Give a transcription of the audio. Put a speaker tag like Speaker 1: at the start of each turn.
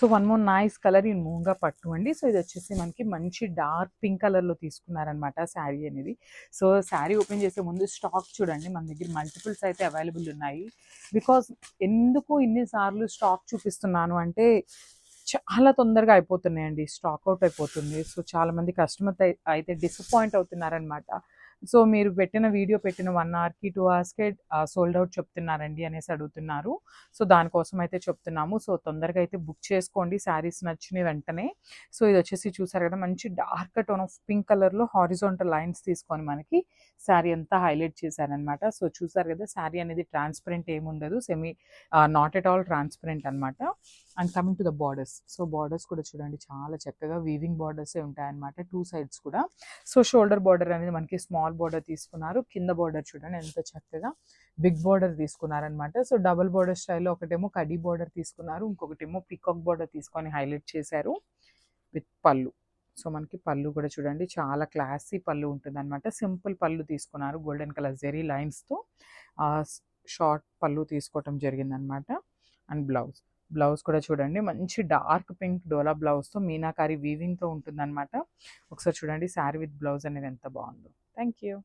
Speaker 1: So one more nice colour in మూంగా పట్టు అండి. సో ఇది వచ్చేసి మనకి మంచి డార్క్ పింక్ కలర్లో తీసుకున్నారనమాట శారీ అనేది. సో శారీ ఓపెన్ చేసే ముందు స్టాక్ చూడండి, మన దగ్గర మల్టిపుల్స్ అయితే అవైలబుల్ ఉన్నాయి. బికాజ్ ఎందుకు ఇన్నిసార్లు స్టాక్ చూపిస్తున్నాను అంటే చాలా తొందరగా అయిపోతున్నాయండి, స్టాక్ అవుట్ అయిపోతుంది. సో చాలామంది కస్టమర్ అయితే డిసప్పాయింట్ అవుతున్నారనమాట. సో మీరు వీడియో పెట్టిన 1 అవర్కి 2 అవర్స్కే సోల్డ్ అవుట్ చెప్తున్నారండి అనేసి అడుగుతున్నారు. సో దానికోసం అయితే చెప్తున్నాము. సో తొందరగా అయితే బుక్ చేసుకోండి శారీస్ నచ్చిన వెంటనే. సో ఇది వచ్చేసి చూసారు కదా, మంచి డార్క్ టోన్ ఆఫ్ పింక్ కలర్లో హారిజాంటల్ లైన్స్ తీసుకొని మనకి శారీ అంతా హైలైట్ చేశారనమాట. సో చూసారు కదా, శారీ అనేది ట్రాన్స్పరెంట్ ఏముండదు, నాట్ ఎట్ ఆల్ ట్రాన్స్పరెంట్ అనమాట. And coming to the borders, so borders కూడా చూడండి చాలా చక్కగా వీవింగ్ బార్డర్సే ఉంటాయన్నమాట 2 సైడ్స్ కూడా. సో షోల్డర్ బార్డర్ అనేది మనకి స్మాల్ బార్డర్ తీసుకున్నారు, కింద బార్డర్ చూడండి ఎంత చక్కగా బిగ్ బార్డర్ తీసుకున్నారనమాట. సో డబుల్ బార్డర్ స్టైల్లో ఒకటేమో కడీ బార్డర్ తీసుకున్నారు, ఇంకొకటేమో పికాక్ బార్డర్ తీసుకొని హైలైట్ చేశారు విత్ పళ్ళు. సో మనకి పళ్ళు కూడా చూడండి చాలా క్లాసీ పళ్ళు ఉంటుంది అనమాట. సింపుల్ పళ్ళు తీసుకున్నారు, గోల్డెన్ కలర్ జెరీ లైన్స్తో షార్ట్ పళ్ళు తీసుకోవటం జరిగిందనమాట. అండ్ బ్లౌజ్ కూడా చూడండి మంచి డార్క్ పింక్ డోలా బ్లౌజ్తో మీనాకారి వీవింగ్తో ఉంటుందన్నమాట. ఒకసారి చూడండి శారీ విత్ బ్లౌజ్ అనేది ఎంత బాగుందో. Thank you.